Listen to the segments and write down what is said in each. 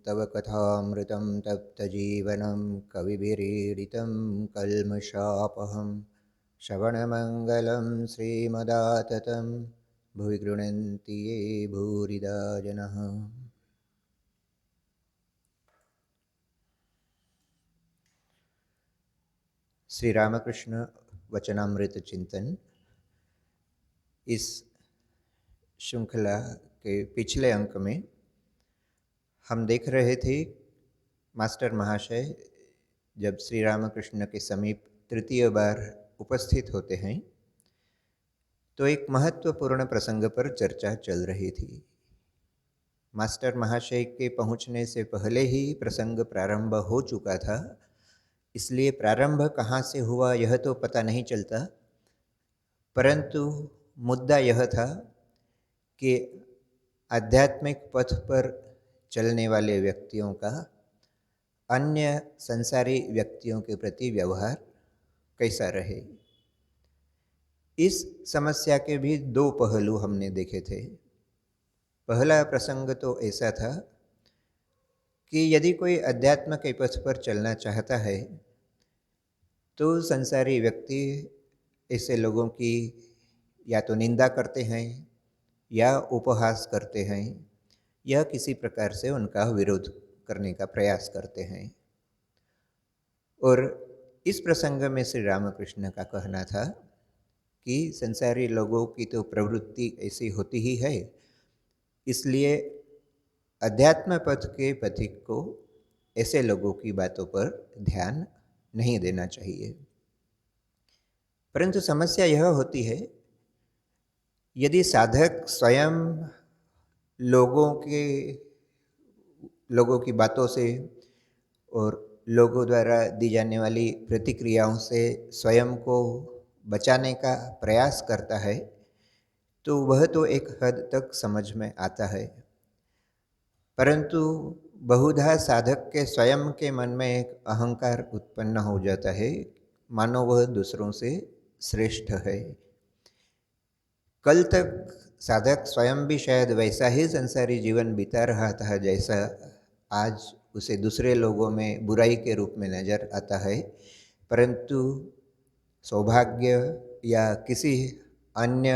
तव कथामृतं तप्तजीवनं कविभिरीडितं कल्मषापहं श्रवणमङ्गलं श्रीमदाततं भुवि गृह्णन्ति ये भूरिदा जनः। श्री रामकृष्ण वचनामृत चिंतन। इस श्रृंखला के पिछले अंक में हम देख रहे थे मास्टर महाशय जब श्री रामकृष्ण के समीप तृतीय बार उपस्थित होते हैं तो एक महत्वपूर्ण प्रसंग पर चर्चा चल रही थी। मास्टर महाशय के पहुंचने से पहले ही प्रसंग प्रारंभ हो चुका था, इसलिए प्रारंभ कहाँ से हुआ यह तो पता नहीं चलता, परंतु मुद्दा यह था कि आध्यात्मिक पथ पर चलने वाले व्यक्तियों का अन्य संसारी व्यक्तियों के प्रति व्यवहार कैसा रहे। इस समस्या के भी दो पहलू हमने देखे थे। पहला प्रसंग तो ऐसा था कि यदि कोई अध्यात्म के पथ पर चलना चाहता है तो संसारी व्यक्ति ऐसे लोगों की या तो निंदा करते हैं या उपहास करते हैं या किसी प्रकार से उनका विरोध करने का प्रयास करते हैं। और इस प्रसंग में श्री रामकृष्ण का कहना था कि संसारी लोगों की तो प्रवृत्ति ऐसी होती ही है, इसलिए अध्यात्म पथ के पथिक को ऐसे लोगों की बातों पर ध्यान नहीं देना चाहिए। परंतु समस्या यह होती है यदि साधक स्वयं लोगों की बातों से और लोगों द्वारा दी जाने वाली प्रतिक्रियाओं से स्वयं को बचाने का प्रयास करता है तो वह तो एक हद तक समझ में आता है, परंतु बहुधा साधक के स्वयं के मन में एक अहंकार उत्पन्न हो जाता है, मानो वह दूसरों से श्रेष्ठ है। कल तक साधक स्वयं भी शायद वैसा ही संसारी जीवन बिता रहा था जैसा आज उसे दूसरे लोगों में बुराई के रूप में नजर आता है, परंतु सौभाग्य या किसी अन्य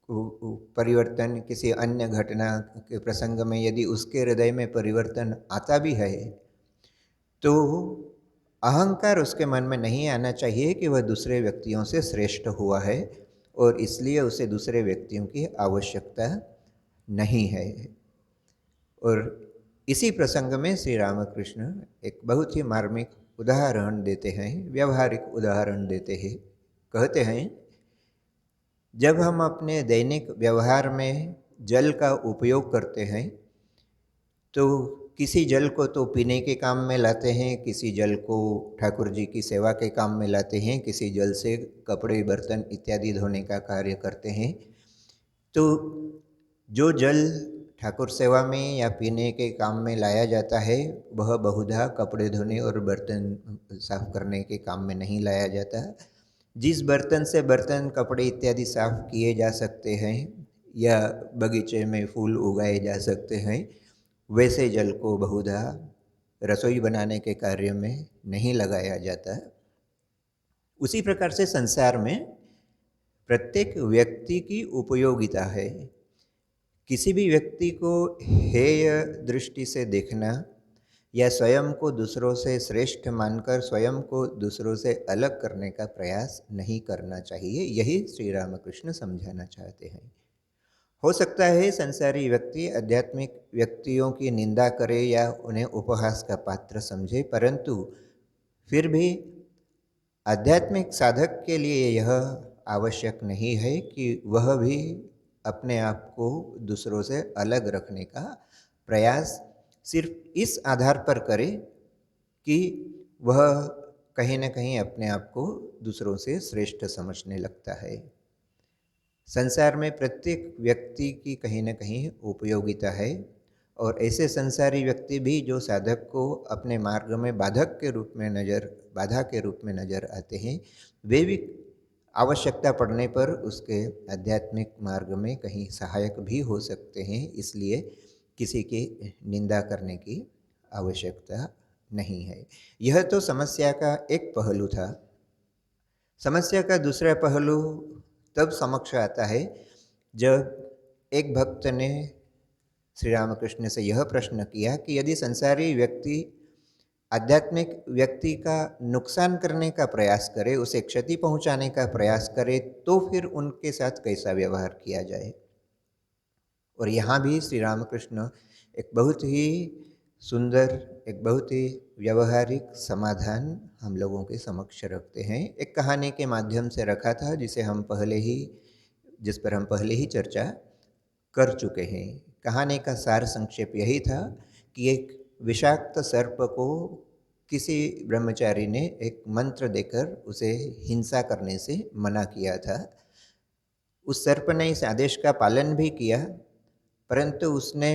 परिवर्तन, किसी अन्य घटना के प्रसंग में यदि उसके हृदय में परिवर्तन आता भी है तो अहंकार उसके मन में नहीं आना चाहिए कि वह दूसरे व्यक्तियों से श्रेष्ठ हुआ है और इसलिए उसे दूसरे व्यक्तियों की आवश्यकता नहीं है। और इसी प्रसंग में श्री रामकृष्ण एक बहुत ही मार्मिक उदाहरण देते हैं, व्यवहारिक उदाहरण देते हैं। कहते हैं जब हम अपने दैनिक व्यवहार में जल का उपयोग करते हैं तो किसी जल को तो पीने के काम में लाते हैं, किसी जल को ठाकुर जी की सेवा के काम में लाते हैं, किसी जल से कपड़े बर्तन इत्यादि धोने का कार्य करते हैं। तो जो जल ठाकुर सेवा में या पीने के काम में लाया जाता है वह बहुधा कपड़े धोने और बर्तन साफ करने के काम में नहीं लाया जाता। जिस बर्तन से बर्तन कपड़े इत्यादि साफ किए जा सकते हैं या बगीचे में फूल उगाए जा सकते हैं, वैसे जल को बहुधा रसोई बनाने के कार्य में नहीं लगाया जाता। उसी प्रकार से संसार में प्रत्येक व्यक्ति की उपयोगिता है। किसी भी व्यक्ति को हेय दृष्टि से देखना या स्वयं को दूसरों से श्रेष्ठ मानकर स्वयं को दूसरों से अलग करने का प्रयास नहीं करना चाहिए, यही श्री रामकृष्ण समझाना चाहते हैं। हो सकता है संसारी व्यक्ति आध्यात्मिक व्यक्तियों की निंदा करे या उन्हें उपहास का पात्र समझे, परंतु फिर भी आध्यात्मिक साधक के लिए यह आवश्यक नहीं है कि वह भी अपने आप को दूसरों से अलग रखने का प्रयास सिर्फ इस आधार पर करे कि वह कहीं न कहीं अपने आप को दूसरों से श्रेष्ठ समझने लगता है। संसार में प्रत्येक व्यक्ति की कहीं न कहीं उपयोगिता है और ऐसे संसारी व्यक्ति भी जो साधक को अपने मार्ग में बाधा के रूप में नजर आते हैं, वे भी आवश्यकता पड़ने पर उसके आध्यात्मिक मार्ग में कहीं सहायक भी हो सकते हैं। इसलिए किसी की निंदा करने की आवश्यकता नहीं है। यह तो समस्या का एक पहलू था। समस्या का दूसरा पहलू तब समक्ष आता है जब एक भक्त ने श्री रामकृष्ण से यह प्रश्न किया कि यदि संसारी व्यक्ति आध्यात्मिक व्यक्ति का नुकसान करने का प्रयास करे, उसे क्षति पहुंचाने का प्रयास करे, तो फिर उनके साथ कैसा व्यवहार किया जाए। और यहाँ भी श्री रामकृष्ण एक बहुत ही सुंदर, एक बहुत ही व्यवहारिक समाधान हम लोगों के समक्ष रखते हैं। एक कहानी के माध्यम से रखा था जिस पर हम पहले ही चर्चा कर चुके हैं। कहानी का सार संक्षेप यही था कि एक विषाक्त सर्प को किसी ब्रह्मचारी ने एक मंत्र देकर उसे हिंसा करने से मना किया था। उस सर्प ने इस आदेश का पालन भी किया, परंतु उसने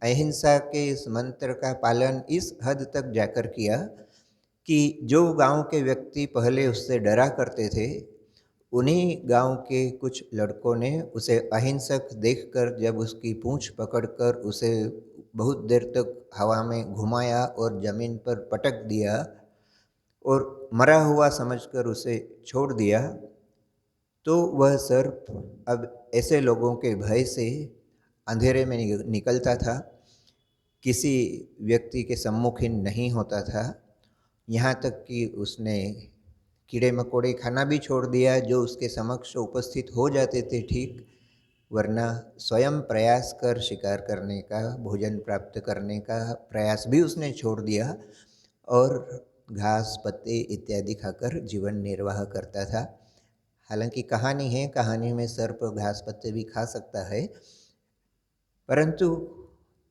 अहिंसा के इस मंत्र का पालन इस हद तक जाकर किया कि जो गांव के व्यक्ति पहले उससे डरा करते थे, उन्हीं गांव के कुछ लड़कों ने उसे अहिंसक देखकर जब उसकी पूंछ पकड़कर उसे बहुत देर तक हवा में घुमाया और ज़मीन पर पटक दिया और मरा हुआ समझकर उसे छोड़ दिया, तो वह सर्प अब ऐसे लोगों के भय से अंधेरे में निकलता था, किसी व्यक्ति के सम्मुखीन नहीं होता था। यहाँ तक कि उसने कीड़े मकोड़े खाना भी छोड़ दिया जो उसके समक्ष उपस्थित हो जाते थे ठीक, वरना स्वयं प्रयास कर शिकार करने का, भोजन प्राप्त करने का प्रयास भी उसने छोड़ दिया और घास पत्ते इत्यादि खाकर जीवन निर्वाह करता था। हालांकि कहानी है, कहानी में सर्प घास पत्ते भी खा सकता है, परंतु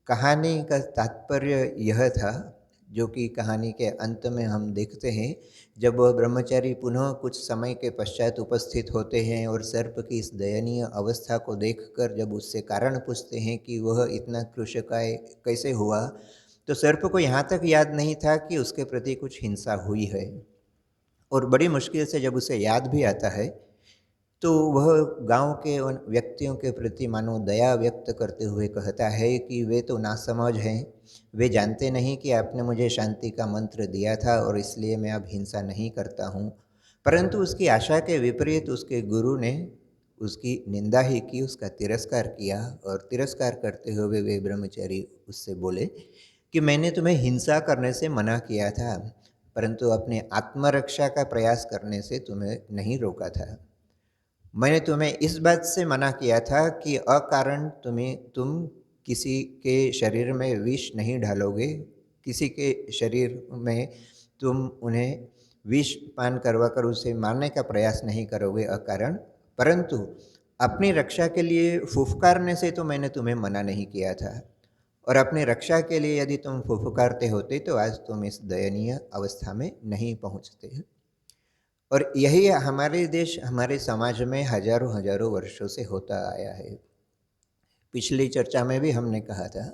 कहानी का तात्पर्य यह था, जो कि कहानी के अंत में हम देखते हैं, जब वह ब्रह्मचारी पुनः कुछ समय के पश्चात उपस्थित होते हैं और सर्प की इस दयनीय अवस्था को देखकर जब उससे कारण पूछते हैं कि वह इतना कृशकाय कैसे हुआ, तो सर्प को यहाँ तक याद नहीं था कि उसके प्रति कुछ हिंसा हुई है। और बड़ी मुश्किल से जब उसे याद भी आता है, तो वह गांव के उन व्यक्तियों के प्रति मानो दया व्यक्त करते हुए कहता है कि वे तो नासमझ हैं, वे जानते नहीं कि आपने मुझे शांति का मंत्र दिया था और इसलिए मैं अब हिंसा नहीं करता हूँ। परंतु उसकी आशा के विपरीत उसके गुरु ने उसकी निंदा ही की, उसका तिरस्कार किया, और तिरस्कार करते हुए वे ब्रह्मचारी उससे बोले कि मैंने तुम्हें हिंसा करने से मना किया था, परंतु अपने आत्मरक्षा का प्रयास करने से तुम्हें नहीं रोका था। मैंने तुम्हें इस बात से मना किया था कि अकारण तुम किसी के शरीर में विष नहीं डालोगे, किसी के शरीर में तुम उन्हें विष पान करवा कर उसे मारने का प्रयास नहीं करोगे अकारण, परंतु अपनी रक्षा के लिए फुफकारने से तो मैंने तुम्हें मना नहीं किया था। और अपनी रक्षा के लिए यदि तुम फुफकारते होते तो आज तुम इस दयनीय अवस्था में नहीं पहुँचते। और यही हमारे देश, हमारे समाज में हजारों हजारों वर्षों से होता आया है। पिछली चर्चा में भी हमने कहा था,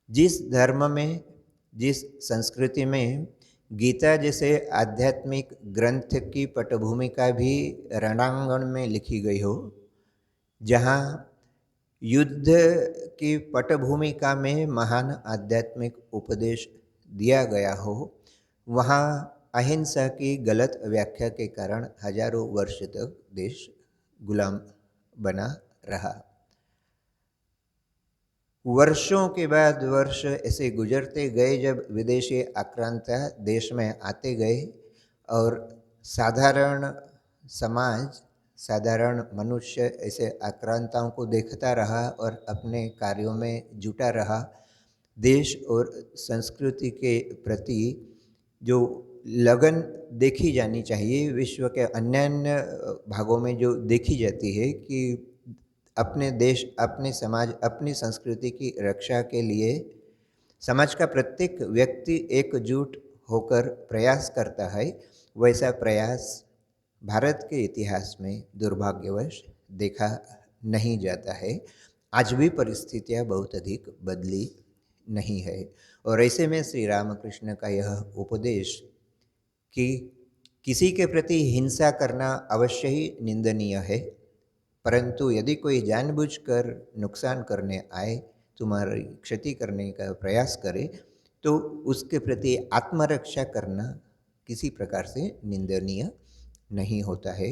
जिस धर्म में, जिस संस्कृति में गीता जैसे आध्यात्मिक ग्रंथ की पटभूमिका भी रणांगण में लिखी गई हो, जहाँ युद्ध की पटभूमिका में महान आध्यात्मिक उपदेश दिया गया हो, वहाँ अहिंसा की गलत व्याख्या के कारण हजारों वर्ष तक देश गुलाम बना रहा। वर्षों के बाद वर्ष ऐसे गुजरते गए जब विदेशी आक्रांता देश में आते गए और साधारण समाज, साधारण मनुष्य ऐसे आक्रांताओं को देखता रहा और अपने कार्यों में जुटा रहा। देश और संस्कृति के प्रति जो लगन देखी जानी चाहिए, विश्व के अन्य अन्य भागों में जो देखी जाती है कि अपने देश, अपने समाज, अपनी संस्कृति की रक्षा के लिए समाज का प्रत्येक व्यक्ति एकजुट होकर प्रयास करता है, वैसा प्रयास भारत के इतिहास में दुर्भाग्यवश देखा नहीं जाता है। आज भी परिस्थितियाँ बहुत अधिक बदली नहीं है। और ऐसे में श्री रामकृष्ण का यह उपदेश कि किसी के प्रति हिंसा करना अवश्य ही निंदनीय है, परंतु यदि कोई जानबूझकर नुकसान करने आए तुम्हारी क्षति करने का प्रयास करे तो उसके प्रति आत्मरक्षा करना किसी प्रकार से निंदनीय नहीं होता है।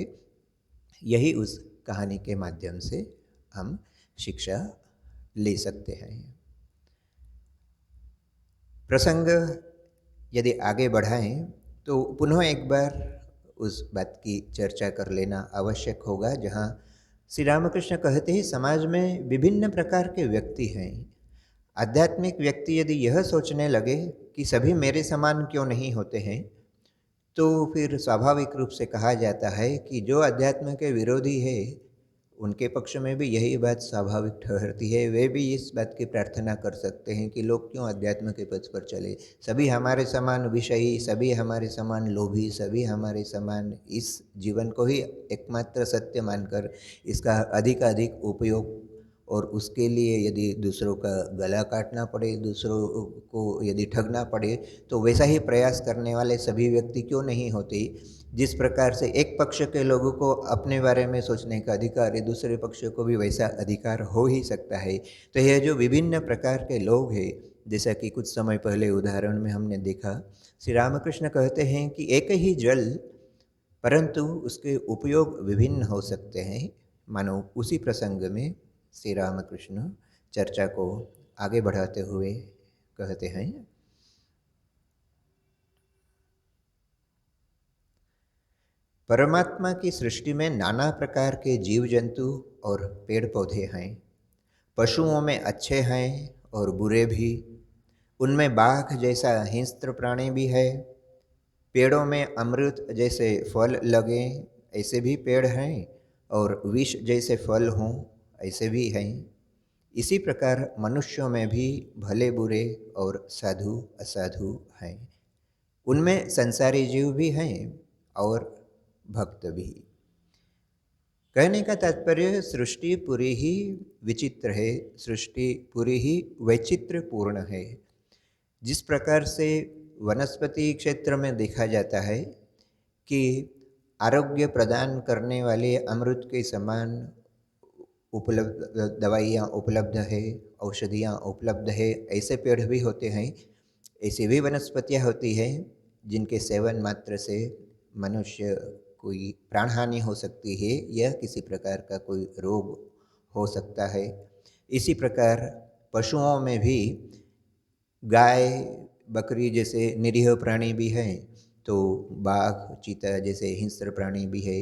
यही उस कहानी के माध्यम से हम शिक्षा ले सकते हैं। प्रसंग यदि आगे बढ़ाएं तो पुनः एक बार उस बात की चर्चा कर लेना आवश्यक होगा जहाँ श्री रामकृष्ण कहते हैं समाज में विभिन्न प्रकार के व्यक्ति हैं। आध्यात्मिक व्यक्ति यदि यह सोचने लगे कि सभी मेरे समान क्यों नहीं होते हैं तो फिर स्वाभाविक रूप से कहा जाता है कि जो अध्यात्म के विरोधी है उनके पक्ष में भी यही बात स्वाभाविक ठहरती है। वे भी इस बात की प्रार्थना कर सकते हैं कि लोग क्यों अध्यात्म के पथ पर चले, सभी हमारे समान विषयी, सभी हमारे समान लोभी, सभी हमारे समान इस जीवन को ही एकमात्र सत्य मानकर इसका अधिक उपयोग और उसके लिए यदि दूसरों का गला काटना पड़े, दूसरों को यदि ठगना पड़े तो वैसा ही प्रयास करने वाले सभी व्यक्ति क्यों नहीं होते। जिस प्रकार से एक पक्ष के लोगों को अपने बारे में सोचने का अधिकार है, दूसरे पक्ष को भी वैसा अधिकार हो ही सकता है। तो यह जो विभिन्न प्रकार के लोग हैं, जैसा कि कुछ समय पहले उदाहरण में हमने देखा, श्री रामकृष्ण कहते हैं कि एक ही जल परंतु उसके उपयोग विभिन्न हो सकते हैं। मानो उसी प्रसंग में श्री रामकृष्ण चर्चा को आगे बढ़ाते हुए कहते हैं, परमात्मा की सृष्टि में नाना प्रकार के जीव जंतु और पेड़ पौधे हैं। पशुओं में अच्छे हैं और बुरे भी, उनमें बाघ जैसा हिंस्त्र प्राणी भी है। पेड़ों में अमृत जैसे फल लगे ऐसे भी पेड़ हैं और विष जैसे फल हों ऐसे भी हैं। इसी प्रकार मनुष्यों में भी भले बुरे और साधु असाधु हैं। उनमें संसारी जीव भी हैं और भक्त भी। कहने का तात्पर्य सृष्टि पूरी ही विचित्र है, सृष्टि पूरी ही वैचित्र्यपूर्ण है। जिस प्रकार से वनस्पति क्षेत्र में देखा जाता है कि आरोग्य प्रदान करने वाले अमृत के समान उपलब्ध दवाइयाँ उपलब्ध है, औषधियाँ उपलब्ध है, ऐसे पेड़ भी होते हैं। ऐसी भी वनस्पतियाँ होती हैं जिनके सेवन मात्र से मनुष्य कोई प्राण हानि हो सकती है या किसी प्रकार का कोई रोग हो सकता है। इसी प्रकार पशुओं में भी गाय बकरी जैसे निरीह प्राणी भी हैं, तो बाघ चीता जैसे हिंस्र प्राणी भी है।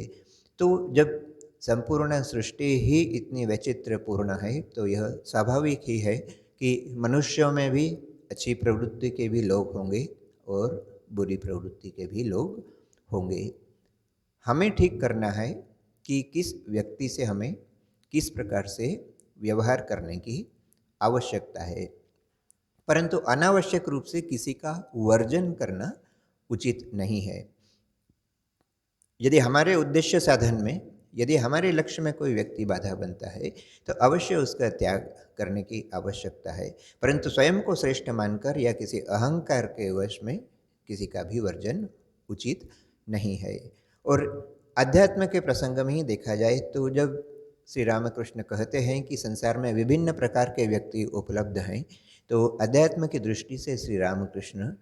तो जब संपूर्ण सृष्टि ही इतनी वैचित्र्यपूर्ण है तो यह स्वाभाविक ही है कि मनुष्यों में भी अच्छी प्रवृत्ति के भी लोग होंगे और बुरी प्रवृत्ति के भी लोग होंगे। हमें ठीक करना है कि किस व्यक्ति से हमें किस प्रकार से व्यवहार करने की आवश्यकता है, परंतु अनावश्यक रूप से किसी का वर्जन करना उचित नहीं है। यदि हमारे उद्देश्य साधन में, यदि हमारे लक्ष्य में कोई व्यक्ति बाधा बनता है तो अवश्य उसका त्याग करने की आवश्यकता है, परंतु स्वयं को श्रेष्ठ मानकर या किसी अहंकार के वश में किसी का भी वर्जन उचित नहीं है। और अध्यात्म के प्रसंग में ही देखा जाए तो जब श्री रामकृष्ण कहते हैं कि संसार में विभिन्न प्रकार के व्यक्ति उपलब्ध हैं, तो अध्यात्म की दृष्टि से श्री रामकृष्ण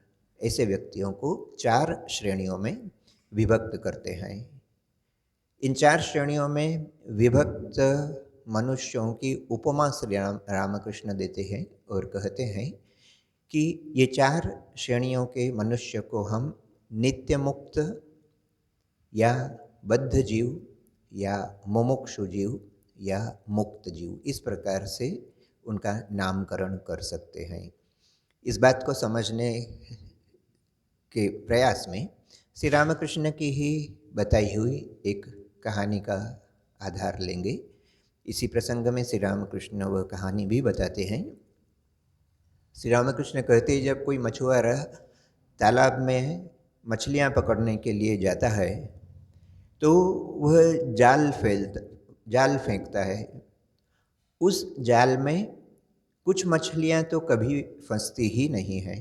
ऐसे व्यक्तियों को 4 श्रेणियों में विभक्त करते हैं। इन 4 श्रेणियों में विभक्त मनुष्यों की उपमा श्री रामकृष्ण देते हैं और कहते हैं कि ये 4 श्रेणियों के मनुष्य को हम नित्य मुक्त या बद्ध जीव या मुमुक्षु जीव या मुक्त जीव, इस प्रकार से उनका नामकरण कर सकते हैं। इस बात को समझने के प्रयास में श्री रामकृष्ण की ही बताई हुई एक कहानी का आधार लेंगे। इसी प्रसंग में श्री रामकृष्ण वह कहानी भी बताते हैं। श्री रामकृष्ण कहते हैं, जब कोई मछुआरा तालाब में मछलियाँ पकड़ने के लिए जाता है तो वह जाल फेंकता है। उस जाल में कुछ मछलियाँ तो कभी फंसती ही नहीं हैं।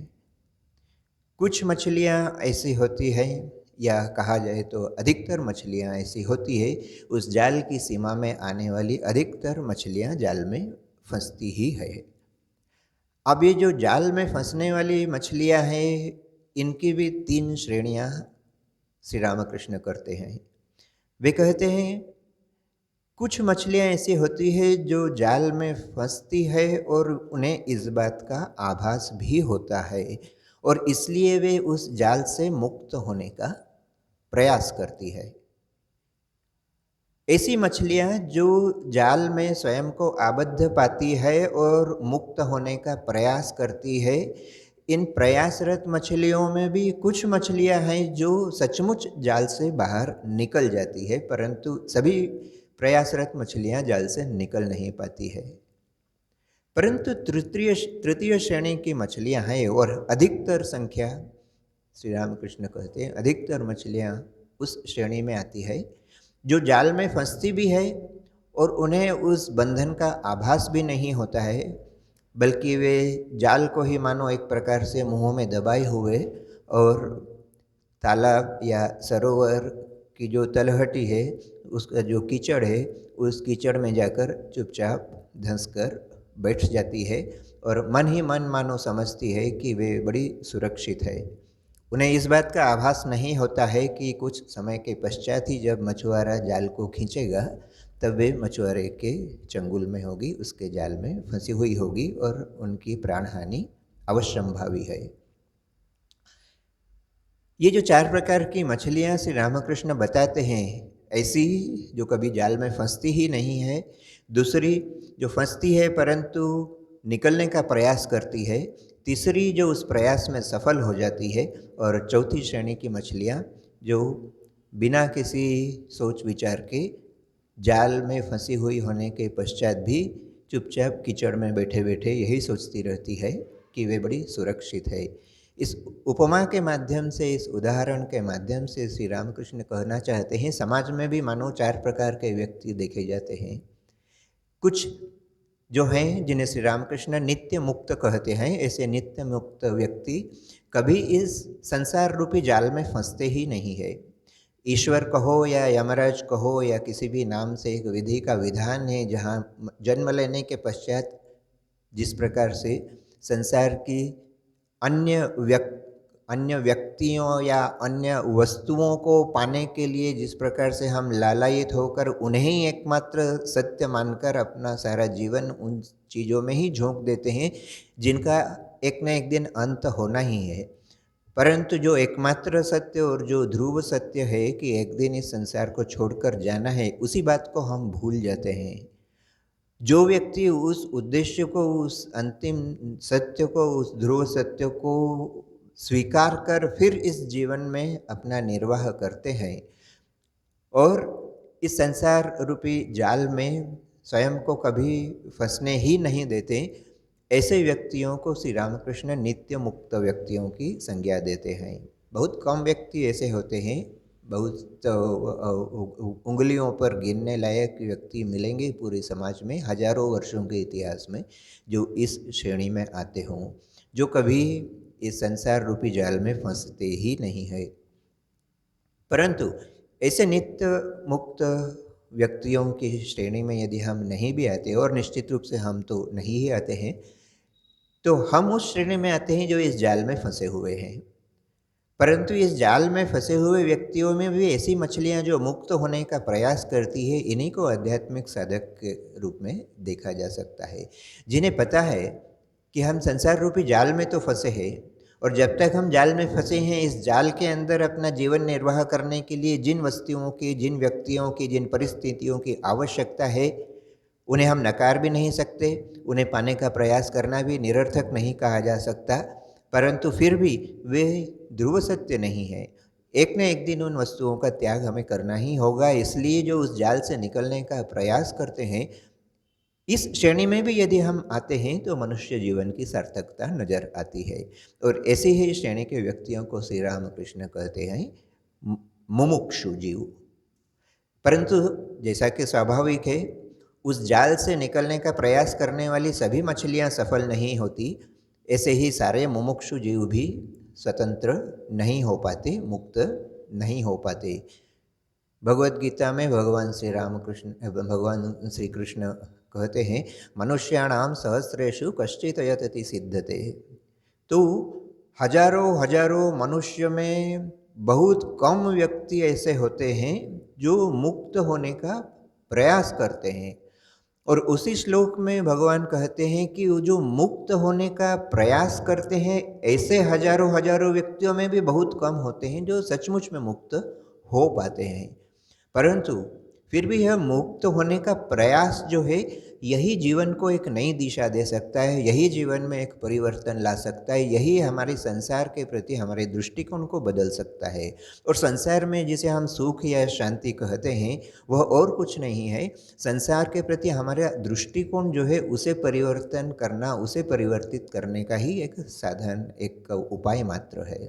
कुछ मछलियाँ ऐसी होती हैं, या कहा जाए तो अधिकतर मछलियाँ ऐसी होती है, उस जाल की सीमा में आने वाली अधिकतर मछलियाँ जाल में फंसती ही है। अब ये जो जाल में फंसने वाली मछलियाँ हैं, इनकी भी 3 श्रेणियाँ श्री रामकृष्ण करते हैं। वे कहते हैं कुछ मछलियाँ ऐसी होती है जो जाल में फंसती है और उन्हें इस बात का आभास भी होता है और इसलिए वे उस जाल से मुक्त होने का प्रयास करती है। ऐसी मछलियाँ जो जाल में स्वयं को आबद्ध पाती है और मुक्त होने का प्रयास करती है, इन प्रयासरत मछलियों में भी कुछ मछलियाँ हैं जो सचमुच जाल से बाहर निकल जाती है, परंतु सभी प्रयासरत मछलियाँ जाल से निकल नहीं पाती है। परंतु तृतीय तृतीय श्रेणी की मछलियाँ हैं और अधिकतर संख्या श्री रामकृष्ण कहते हैं अधिकतर मछलियाँ उस श्रेणी में आती है जो जाल में फंसती भी है और उन्हें उस बंधन का आभास भी नहीं होता है, बल्कि वे जाल को ही मानो एक प्रकार से मुंह में दबाए हुए और तालाब या सरोवर की जो तलहटी है, उसका जो कीचड़ है, उस कीचड़ में जाकर चुपचाप धंस कर बैठ जाती है और मन ही मन मानो समझती है कि वे बड़ी सुरक्षित है। उन्हें इस बात का आभास नहीं होता है कि कुछ समय के पश्चात ही जब मछुआरा जाल को खींचेगा, तब वे मछुआरे के चंगुल में होगी, उसके जाल में फंसी हुई होगी और उनकी प्राण हानि अवश्यंभावी है। ये जो 4 प्रकार की मछलियाँ श्री रामकृष्ण बताते हैं, ऐसी जो कभी जाल में फंसती ही नहीं है, दूसरी जो फंसती है परंतु निकलने का प्रयास करती है, तीसरी जो उस प्रयास में सफल हो जाती है और चौथी श्रेणी की मछलियाँ जो बिना किसी सोच विचार के जाल में फंसी हुई होने के पश्चात भी चुपचाप कीचड़ में बैठे बैठे यही सोचती रहती है कि वे बड़ी सुरक्षित है। इस उपमा के माध्यम से, इस उदाहरण के माध्यम से श्री रामकृष्ण कहना चाहते हैं समाज में भी मानो 4 प्रकार के व्यक्ति देखे जाते हैं। कुछ जो हैं जिन्हें श्री रामकृष्ण नित्य मुक्त कहते हैं, ऐसे नित्य मुक्त व्यक्ति कभी इस संसार रूपी जाल में फंसते ही नहीं है। ईश्वर कहो या यमराज कहो या किसी भी नाम से एक विधि का विधान है, जहाँ जन्म लेने के पश्चात जिस प्रकार से संसार की अन्य व्यक्तियों या अन्य वस्तुओं को पाने के लिए जिस प्रकार से हम लालायित होकर उन्हें ही एकमात्र सत्य मानकर अपना सारा जीवन उन चीज़ों में ही झोंक देते हैं जिनका एक न एक दिन अंत होना ही है, परंतु जो एकमात्र सत्य और जो ध्रुव सत्य है कि एक दिन इस संसार को छोड़कर जाना है, उसी बात को हम भूल जाते हैं। जो व्यक्ति उस उद्देश्य को, उस अंतिम सत्य को, उस ध्रुव सत्य को स्वीकार कर फिर इस जीवन में अपना निर्वाह करते हैं और इस संसार रूपी जाल में स्वयं को कभी फंसने ही नहीं देते, ऐसे व्यक्तियों को श्री रामकृष्ण नित्य मुक्त व्यक्तियों की संज्ञा देते हैं। बहुत कम व्यक्ति ऐसे होते हैं, बहुत उंगलियों पर गिनने लायक व्यक्ति मिलेंगे पूरे समाज में हजारों वर्षों के इतिहास में जो इस श्रेणी में आते हों, जो कभी इस संसार रूपी जाल में फंसते ही नहीं है। परंतु ऐसे नित्य मुक्त व्यक्तियों की श्रेणी में यदि हम नहीं भी आते, और निश्चित रूप से हम तो नहीं ही आते हैं, तो हम उस श्रेणी में आते हैं जो इस जाल में फंसे हुए हैं। परंतु इस जाल में फंसे हुए व्यक्तियों में भी ऐसी मछलियां जो मुक्त होने का प्रयास करती है, इन्हीं को आध्यात्मिक साधक के रूप में देखा जा सकता है, जिन्हें पता है कि हम संसार रूपी जाल में तो फंसे हैं और जब तक हम जाल में फंसे हैं, इस जाल के अंदर अपना जीवन निर्वाह करने के लिए जिन वस्तुओं की, जिन व्यक्तियों की, जिन परिस्थितियों की आवश्यकता है, उन्हें हम नकार भी नहीं सकते, उन्हें पाने का प्रयास करना भी निरर्थक नहीं कहा जा सकता, परंतु फिर भी वे ध्रुव सत्य नहीं है। एक न एक दिन उन वस्तुओं का त्याग हमें करना ही होगा, इसलिए जो उस जाल से निकलने का प्रयास करते हैं, इस श्रेणी में भी यदि हम आते हैं तो मनुष्य जीवन की सार्थकता नजर आती है। और ऐसे ही श्रेणी के व्यक्तियों को श्री रामकृष्ण कहते हैं मुमुक्षु जीव। परंतु जैसा कि स्वाभाविक है, उस जाल से निकलने का प्रयास करने वाली सभी मछलियां सफल नहीं होती, ऐसे ही सारे मुमुक्षु जीव भी स्वतंत्र नहीं हो पाते, मुक्त नहीं हो पाते। भगवत गीता में भगवान श्री कृष्ण कहते हैं मनुष्याणाम सहस्रेषु कश्चित् यतति सिद्धते। तो हजारों हजारों मनुष्य में बहुत कम व्यक्ति ऐसे होते हैं जो मुक्त होने का प्रयास करते हैं। और उसी श्लोक में भगवान कहते हैं कि वो जो मुक्त होने का प्रयास करते हैं ऐसे हजारों हजारों व्यक्तियों में भी बहुत कम होते हैं जो सचमुच में मुक्त हो पाते हैं। परंतु फिर भी यह मुक्त होने का प्रयास जो है यही जीवन को एक नई दिशा दे सकता है, यही जीवन में एक परिवर्तन ला सकता है, यही हमारे संसार के प्रति हमारे दृष्टिकोण को बदल सकता है। और संसार में जिसे हम सुख या शांति कहते हैं वह और कुछ नहीं है, संसार के प्रति हमारा दृष्टिकोण जो है उसे परिवर्तन करना, उसे परिवर्तित करने का ही एक साधन, एक उपाय मात्र है।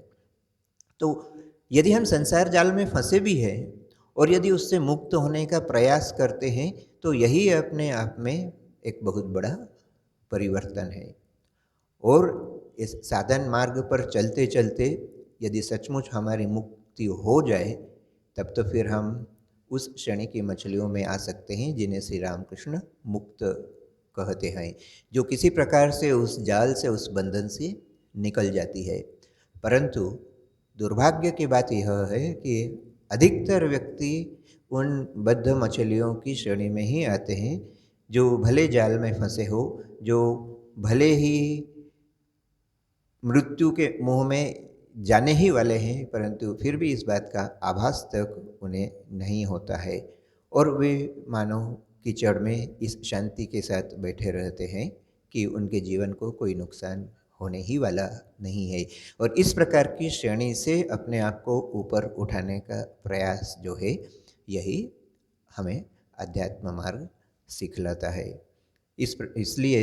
तो यदि हम संसार जाल में फंसे भी हैं और यदि उससे मुक्त होने का प्रयास करते हैं तो यही अपने आप में एक बहुत बड़ा परिवर्तन है। और इस साधन मार्ग पर चलते चलते यदि सचमुच हमारी मुक्ति हो जाए तब तो फिर हम उस श्रेणी की मछलियों में आ सकते हैं जिन्हें श्री रामकृष्ण मुक्त कहते हैं, जो किसी प्रकार से उस जाल से, उस बंधन से निकल जाती है। परंतु दुर्भाग्य की बात यह है कि अधिकतर व्यक्ति उन बद्ध मछलियों की श्रेणी में ही आते हैं जो भले जाल में फंसे हो, जो भले ही मृत्यु के मुंह में जाने ही वाले हैं, परंतु फिर भी इस बात का आभास तक उन्हें नहीं होता है और वे मानो कीचड़ में इस शांति के साथ बैठे रहते हैं कि उनके जीवन को कोई नुकसान होने ही वाला नहीं है। और इस प्रकार की श्रेणी से अपने आप को ऊपर उठाने का प्रयास जो है यही हमें अध्यात्म मार्ग सिखलाता है। इसलिए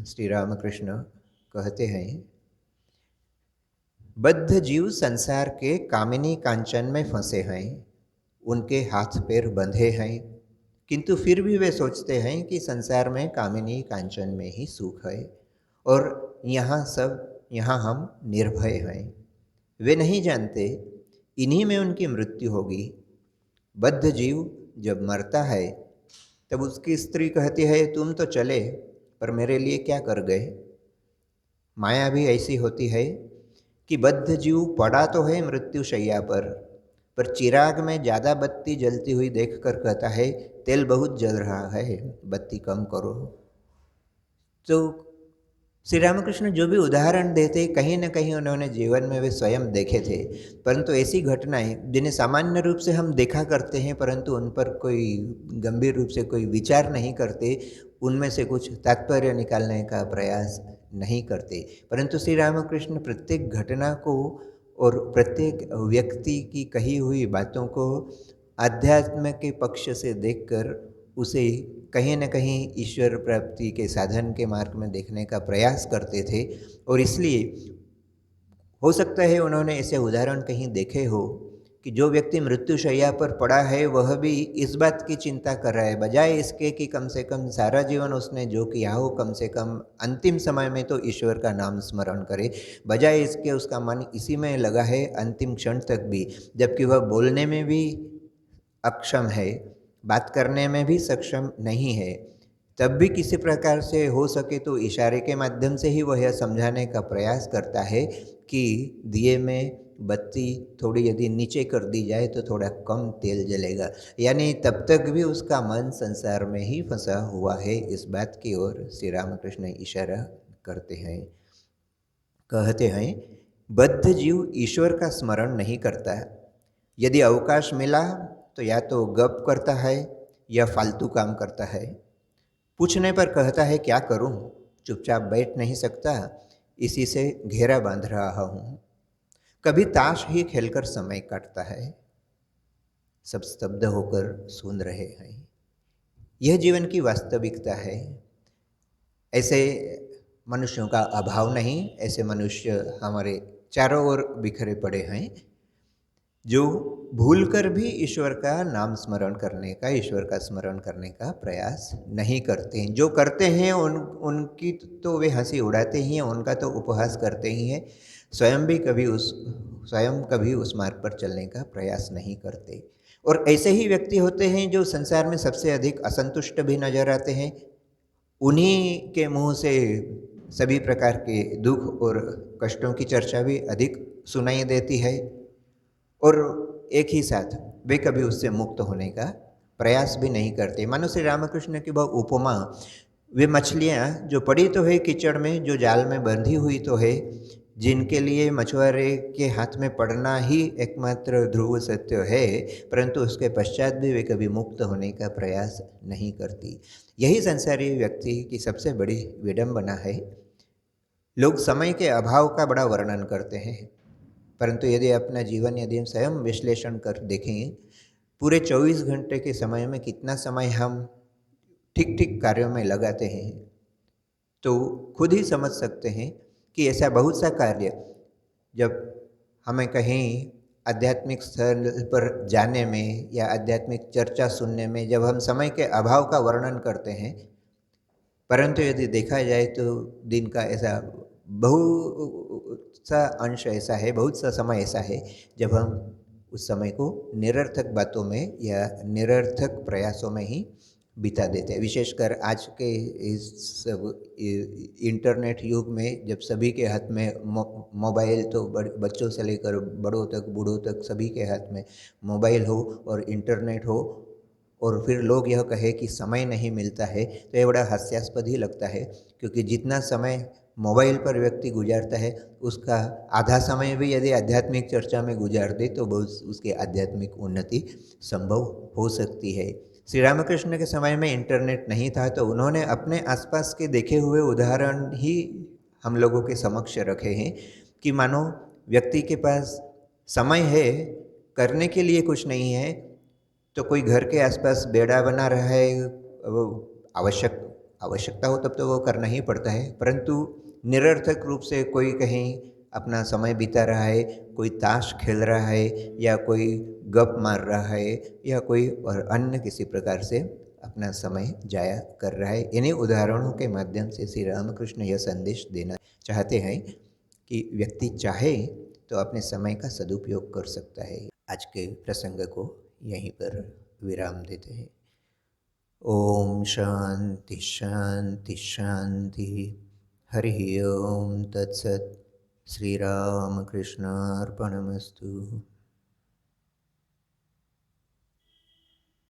श्री रामकृष्ण कहते हैं, बद्ध जीव संसार के कामिनी कांचन में फंसे हैं, उनके हाथ पैर बंधे हैं, किंतु फिर भी वे सोचते हैं कि संसार में कामिनी कांचन में ही सुख है और यहाँ हम निर्भय हैं। वे नहीं जानते इन्हीं में उनकी मृत्यु होगी। बद्ध जीव जब मरता है तब उसकी स्त्री कहती है, तुम तो चले पर मेरे लिए क्या कर गए। माया भी ऐसी होती है कि बद्ध जीव पड़ा तो है मृत्यु शैया पर चिराग में ज़्यादा बत्ती जलती हुई देखकर कहता है, तेल बहुत जल रहा है, बत्ती कम करो। तो श्री रामकृष्ण जो भी उदाहरण देते कहीं न कहीं उन्होंने जीवन में वे स्वयं देखे थे, परंतु ऐसी घटनाएं जिन्हें सामान्य रूप से हम देखा करते हैं परंतु उन पर कोई गंभीर रूप से कोई विचार नहीं करते, उनमें से कुछ तात्पर्य निकालने का प्रयास नहीं करते। परंतु श्री रामकृष्ण प्रत्येक घटना को और प्रत्येक व्यक्ति की कही हुई बातों को आध्यात्म के पक्ष से देखकर उसे कहीं न कहीं ईश्वर प्राप्ति के साधन के मार्ग में देखने का प्रयास करते थे। और इसलिए हो सकता है उन्होंने ऐसे उदाहरण कहीं देखे हो कि जो व्यक्ति मृत्युशैया पर पड़ा है वह भी इस बात की चिंता कर रहा है, बजाय इसके कि कम से कम सारा जीवन उसने जो किया हो कम से कम अंतिम समय में तो ईश्वर का नाम स्मरण करे, बजाय इसके उसका मन इसी में लगा है अंतिम क्षण तक भी, जबकि वह बोलने में भी अक्षम है, बात करने में भी सक्षम नहीं है, तब भी किसी प्रकार से हो सके तो इशारे के माध्यम से ही वह यह समझाने का प्रयास करता है कि दिए में बत्ती थोड़ी यदि नीचे कर दी जाए तो थोड़ा कम तेल जलेगा। यानी तब तक भी उसका मन संसार में ही फंसा हुआ है, इस बात की ओर श्री रामकृष्ण इशारा करते हैं। कहते हैं, बद्ध जीव ईश्वर का स्मरण नहीं करता, यदि अवकाश मिला तो या तो गप करता है या फालतू काम करता है। पूछने पर कहता है, क्या करूं, चुपचाप बैठ नहीं सकता, इसी से घेरा बांध रहा हूं। कभी ताश ही खेलकर समय काटता है। सब स्तब्ध होकर सुन रहे हैं। यह जीवन की वास्तविकता है। ऐसे मनुष्यों का अभाव नहीं, ऐसे मनुष्य हमारे चारों ओर बिखरे पड़े हैं जो भूलकर भी ईश्वर का नाम स्मरण करने का, ईश्वर का स्मरण करने का प्रयास नहीं करते हैं। जो करते हैं उनकी तो वे हंसी उड़ाते ही हैं, उनका तो उपहास करते ही हैं, स्वयं कभी उस मार्ग पर चलने का प्रयास नहीं करते। और ऐसे ही व्यक्ति होते हैं जो संसार में सबसे अधिक असंतुष्ट भी नजर आते हैं, उन्हीं के मुंह से सभी प्रकार के दुख और कष्टों की चर्चा भी अधिक सुनाई देती है, और एक ही साथ वे कभी उससे मुक्त होने का प्रयास भी नहीं करते। मानो श्री रामकृष्ण की वह उपमा, वे मछलियाँ जो पड़ी तो है कीचड़ में, जो जाल में बंधी हुई तो है, जिनके लिए मछुआरे के हाथ में पड़ना ही एकमात्र ध्रुव सत्य है, परंतु उसके पश्चात भी वे कभी मुक्त होने का प्रयास नहीं करती। यही संसारी व्यक्ति की सबसे बड़ी विडंबना है। लोग समय के अभाव का बड़ा वर्णन करते हैं, परंतु यदि अपना जीवन यदि हम स्वयं विश्लेषण कर देखें, पूरे 24 घंटे के समय में कितना समय हम ठीक ठीक कार्यों में लगाते हैं, तो खुद ही समझ सकते हैं कि ऐसा बहुत सा कार्य, जब हमें कहीं आध्यात्मिक स्थल पर जाने में या आध्यात्मिक चर्चा सुनने में जब हम समय के अभाव का वर्णन करते हैं, परंतु यदि देखा जाए तो दिन का ऐसा बहुत सा अंश ऐसा है, बहुत सा समय ऐसा है जब हम उस समय को निरर्थक बातों में या निरर्थक प्रयासों में ही बिता देते हैं। विशेषकर आज के इस इंटरनेट युग में जब सभी के हाथ में मोबाइल, तो बच्चों से लेकर बड़ों तक बूढ़ों तक सभी के हाथ में मोबाइल हो और इंटरनेट हो, और फिर लोग यह कहे कि समय नहीं मिलता है, तो ये बड़ा हास्यास्पद ही लगता है। क्योंकि जितना समय मोबाइल पर व्यक्ति गुजारता है, उसका आधा समय भी यदि आध्यात्मिक चर्चा में गुजार दे तो बहुत उसकी आध्यात्मिक उन्नति संभव हो सकती है। श्री रामकृष्ण के समय में इंटरनेट नहीं था, तो उन्होंने अपने आसपास के देखे हुए उदाहरण ही हम लोगों के समक्ष रखे हैं कि मानो व्यक्ति के पास समय है, करने के लिए कुछ नहीं है, तो कोई घर के आसपास बेड़ा बना रहा है, वो आवश्यकता हो तब तो वो करना ही पड़ता है, परंतु निरर्थक रूप से कोई कहीं अपना समय बिता रहा है, कोई ताश खेल रहा है, या कोई गप मार रहा है, या कोई और अन्य किसी प्रकार से अपना समय जाया कर रहा है। इन्हीं उदाहरणों के माध्यम से श्री रामकृष्ण यह संदेश देना चाहते हैं कि व्यक्ति चाहे तो अपने समय का सदुपयोग कर सकता है। आज के प्रसंग को यहीं पर विराम देते हैं। ओम शांति शांति शांति। हरि ओम तत्सत। श्री राम कृष्णार्पणमस्तु।